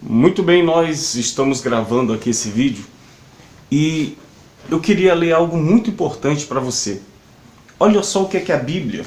Muito bem, nós estamos gravando aqui esse vídeo e eu queria ler algo muito importante para você. Olha só o que é que a Bíblia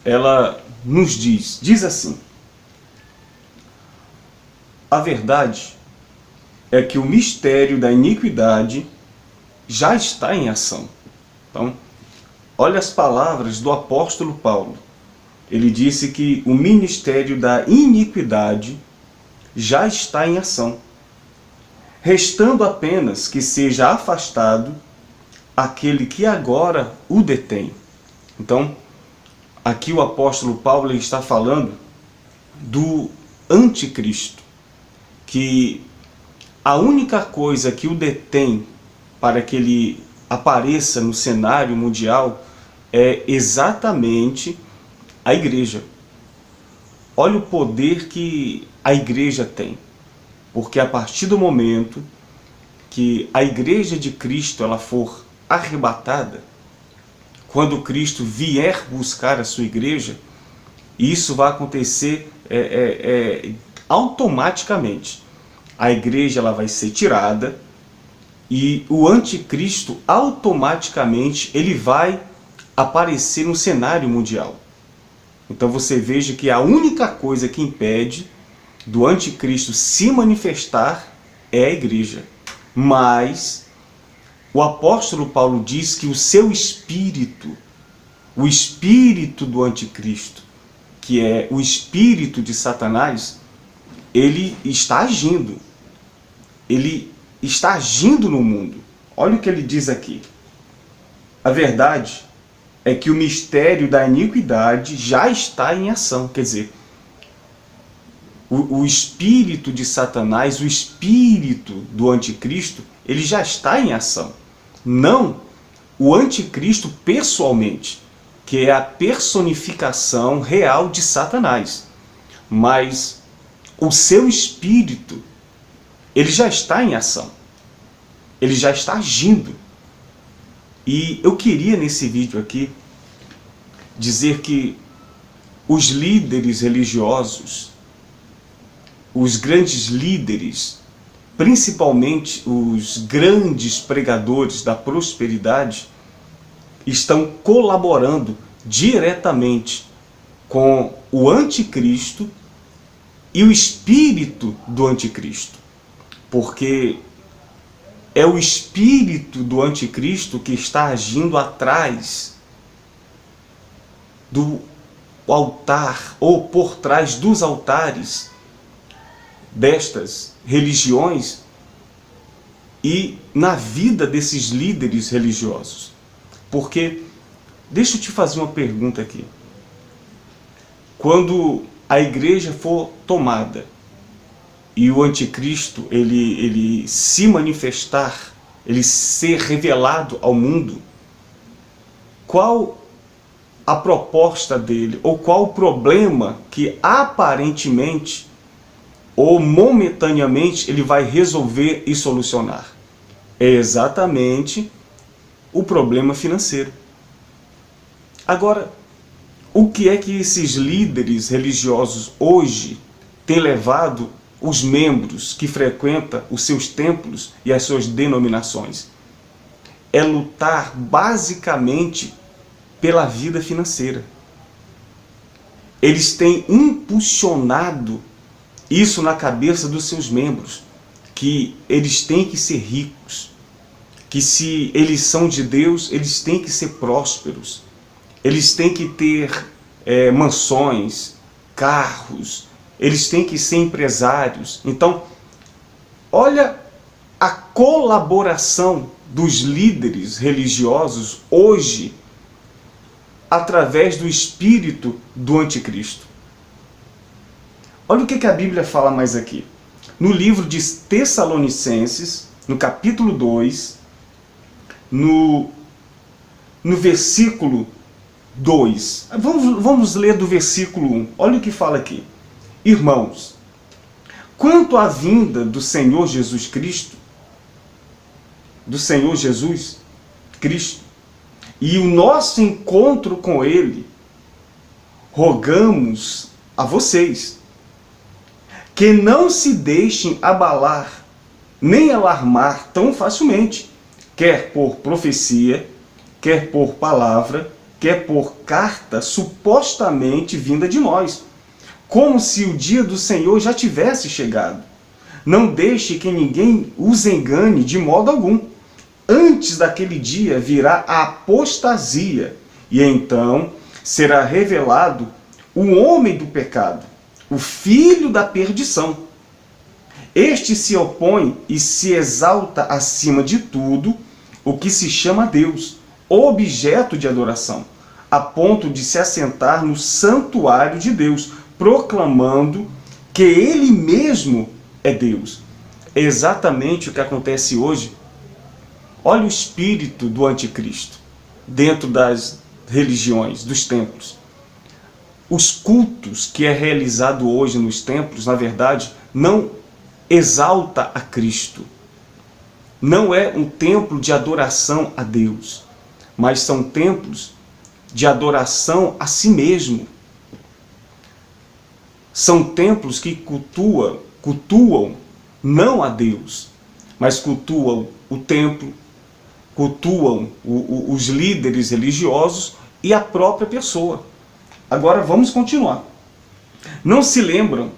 ela nos diz. Diz assim: a verdade é que o mistério da iniquidade já está em ação. Então, olha as palavras do apóstolo Paulo. Ele disse que o ministério da iniquidade já está em ação, restando apenas que seja afastado aquele que agora o detém. Então, aqui o apóstolo Paulo está falando do anticristo, que a única coisa que o detém para que ele apareça no cenário mundial é exatamente a igreja. Olha o poder que a igreja tem, porque a partir do momento que a igreja de Cristo ela for arrebatada, quando Cristo vier buscar a sua igreja, isso vai acontecer automaticamente. A igreja ela vai ser tirada e o anticristo automaticamente ele vai aparecer no cenário mundial. Então você veja que a única coisa que impede do anticristo se manifestar é a igreja. Mas o apóstolo Paulo diz que o seu espírito, o espírito do anticristo, que é o espírito de Satanás, ele está agindo. Ele está agindo no mundo. Olha o que ele diz aqui. A verdade é que o mistério da iniquidade já está em ação. Quer dizer, o espírito de Satanás, o espírito do anticristo, ele já está em ação. Não o anticristo pessoalmente, que é a personificação real de Satanás. Mas o seu espírito, ele já está em ação. Ele já está agindo. E eu queria nesse vídeo aqui dizer que os líderes religiosos, os grandes líderes, principalmente os grandes pregadores da prosperidade, estão colaborando diretamente com o anticristo e o espírito do anticristo. Porque é o espírito do anticristo que está agindo atrás do altar ou por trás dos altares destas religiões e na vida desses líderes religiosos. Porque, deixa eu te fazer uma pergunta aqui. Quando a igreja for tomada e o anticristo ele se manifestar, ele ser revelado ao mundo, qual a proposta dele, ou qual o problema que aparentemente ou momentaneamente ele vai resolver e solucionar? É exatamente o problema financeiro. Agora, o que é que esses líderes religiosos hoje têm levado os membros que frequentam os seus templos e as suas denominações? É lutar basicamente pela vida financeira. Eles têm impulsionado isso na cabeça dos seus membros, que eles têm que ser ricos, que se eles são de Deus, eles têm que ser prósperos, eles têm que ter mansões, carros, eles têm que ser empresários. Então, olha a colaboração dos líderes religiosos hoje através do espírito do anticristo. Olha o que a Bíblia fala mais aqui. No livro de Tessalonicenses, no capítulo 2, no versículo 2. Vamos ler do versículo 1. Olha o que fala aqui. Irmãos, quanto à vinda do Senhor Jesus Cristo, e o nosso encontro com Ele, rogamos a vocês que não se deixem abalar, nem alarmar tão facilmente, quer por profecia, quer por palavra, quer por carta supostamente vinda de nós, como se o dia do Senhor já tivesse chegado. Não deixe que ninguém os engane de modo algum. Antes daquele dia virá a apostasia, e então será revelado o homem do pecado, o filho da perdição. Este se opõe e se exalta acima de tudo o que se chama Deus, objeto de adoração, a ponto de se assentar no santuário de Deus, proclamando que ele mesmo é Deus. É exatamente o que acontece hoje. Olha o espírito do anticristo dentro das religiões, dos templos. Os cultos que é realizado hoje nos templos, na verdade, não exalta a Cristo. Não é um templo de adoração a Deus, mas são templos de adoração a si mesmo. São templos que cultuam não a Deus, mas cultuam o templo, cultuam os líderes religiosos e a própria pessoa. Agora vamos continuar. Não se lembram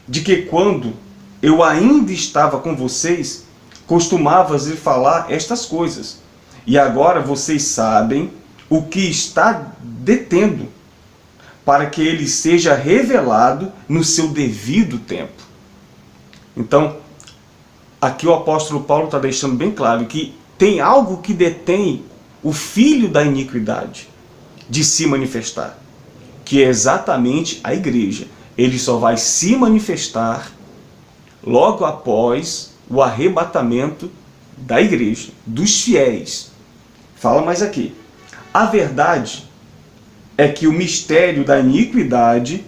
de que quando eu ainda estava com vocês, costumavas lhe falar estas coisas, e agora vocês sabem o que está detendo, para que ele seja revelado no seu devido tempo. Então, aqui o apóstolo Paulo está deixando bem claro que tem algo que detém o filho da iniquidade de se manifestar, que é exatamente a igreja. Ele só vai se manifestar logo após o arrebatamento da igreja, dos fiéis. Fala mais aqui. A verdade é que o mistério da iniquidade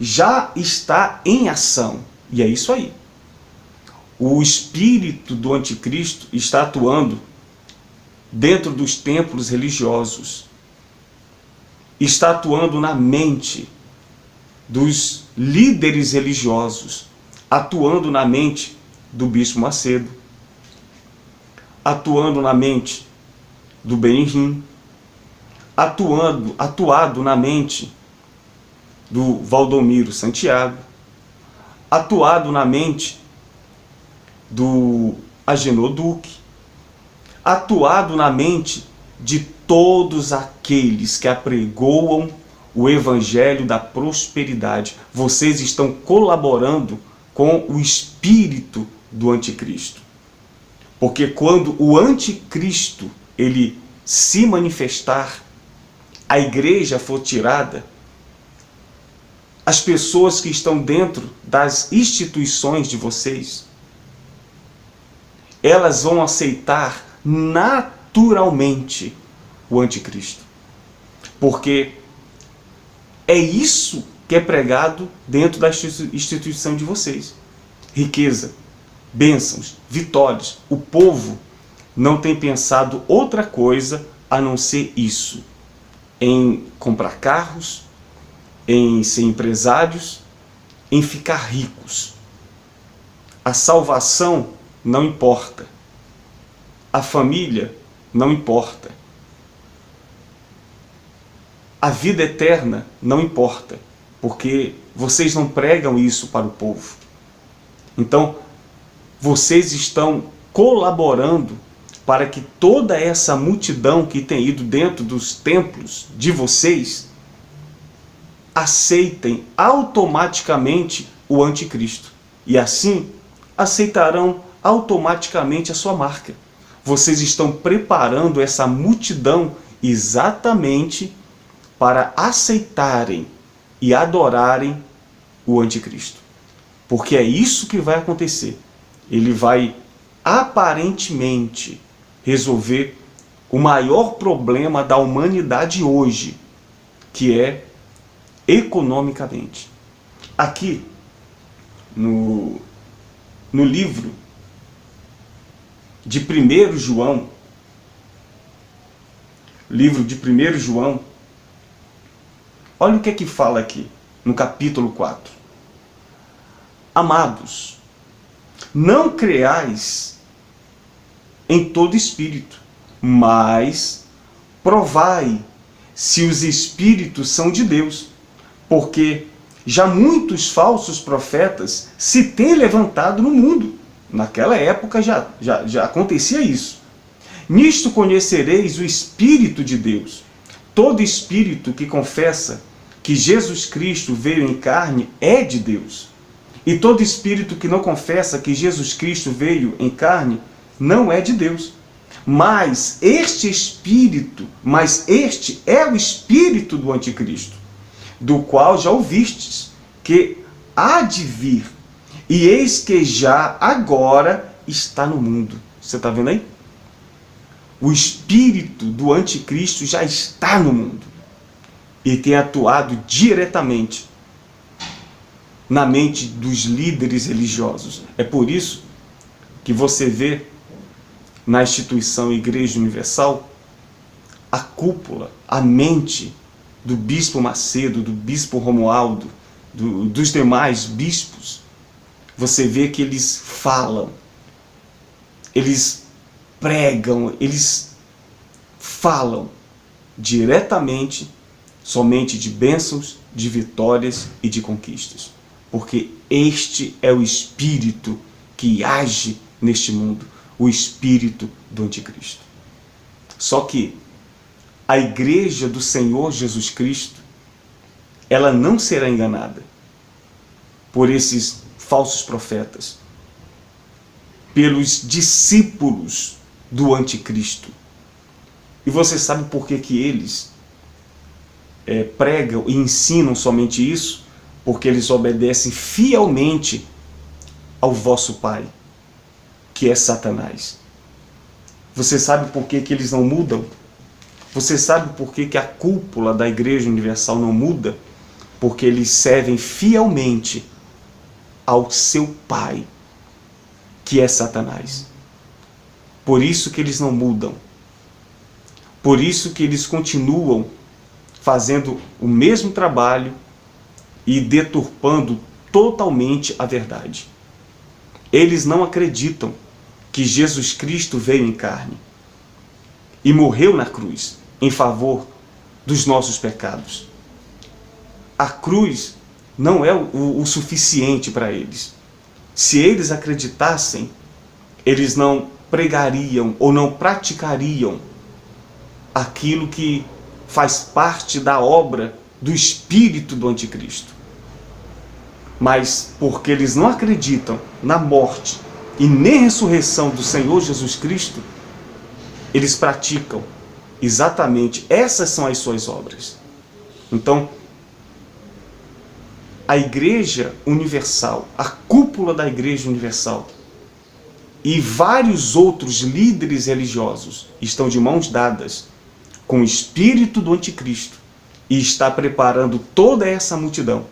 já está em ação. E é isso aí. O espírito do anticristo está atuando dentro dos templos religiosos. Está atuando na mente dos líderes religiosos, atuando na mente do bispo Macedo, atuando na mente do Benihim, atuado na mente do Valdomiro Santiago, atuado na mente do Agenor Duque, atuado na mente de todos aqueles que apregoam o evangelho da prosperidade. Vocês estão colaborando com o espírito do anticristo. Porque quando o anticristo ele se manifestar, a igreja for tirada, as pessoas que estão dentro das instituições de vocês, elas vão aceitar naturalmente o anticristo. Porque é isso que é pregado dentro da instituição de vocês. Riqueza, bênçãos, vitórias. O povo não tem pensado outra coisa a não ser isso. Em comprar carros, em ser empresários, em ficar ricos. A salvação não importa. A família não importa. A vida eterna não importa, porque vocês não pregam isso para o povo. Então, vocês estão colaborando para que toda essa multidão que tem ido dentro dos templos de vocês aceitem automaticamente o anticristo. E assim, aceitarão automaticamente a sua marca. Vocês estão preparando essa multidão exatamente para aceitarem e adorarem o anticristo. Porque é isso que vai acontecer. Ele vai aparentemente resolver o maior problema da humanidade hoje, que é economicamente. Aqui, no livro de 1 João, olha o que é que fala aqui, no capítulo 4. Amados, não creais em todo espírito, mas provai se os espíritos são de Deus, porque já muitos falsos profetas se têm levantado no mundo. Naquela época já acontecia isso. Nisto conhecereis o Espírito de Deus. Todo espírito que confessa que Jesus Cristo veio em carne é de Deus. E todo espírito que não confessa que Jesus Cristo veio em carne não é de Deus. Mas este é o espírito do anticristo, do qual já ouvistes, que há de vir, e eis que já agora está no mundo. Você está vendo aí? O espírito do anticristo já está no mundo e tem atuado diretamente na mente dos líderes religiosos. É por isso que você vê na instituição Igreja Universal a cúpula, a mente do bispo Macedo, do bispo Romualdo, dos demais bispos. Você vê que eles falam, eles pregam, eles falam diretamente somente de bênçãos, de vitórias e de conquistas. Porque este é o espírito que age neste mundo, o espírito do anticristo. Só que a igreja do Senhor Jesus Cristo, ela não será enganada por esses falsos profetas, pelos discípulos do anticristo. E você sabe por que eles pregam e ensinam somente isso? Porque eles obedecem fielmente ao vosso pai, que é Satanás. Você sabe por que eles não mudam? Você sabe por que a cúpula da Igreja Universal não muda? Porque eles servem fielmente ao seu pai, que é Satanás. Por isso que eles não mudam. Por isso que eles continuam fazendo o mesmo trabalho e deturpando totalmente a verdade. Eles não acreditam que Jesus Cristo veio em carne e morreu na cruz em favor dos nossos pecados. A cruz não é o suficiente para eles. Se eles acreditassem, eles não pregariam ou não praticariam aquilo que faz parte da obra do espírito do anticristo. Mas porque eles não acreditam na morte e nem ressurreição do Senhor Jesus Cristo, eles praticam exatamente essas são as suas obras. Então, a Igreja Universal, a cúpula da Igreja Universal e vários outros líderes religiosos estão de mãos dadas com o espírito do anticristo e está preparando toda essa multidão.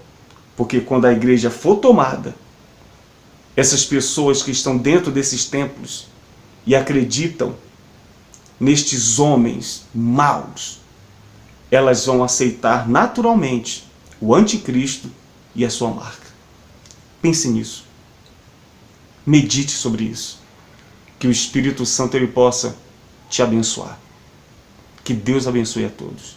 Porque quando a igreja for tomada, essas pessoas que estão dentro desses templos e acreditam nestes homens maus, elas vão aceitar naturalmente o anticristo e a sua marca. Pense nisso. Medite sobre isso. Que o Espírito Santo ele possa te abençoar. Que Deus abençoe a todos.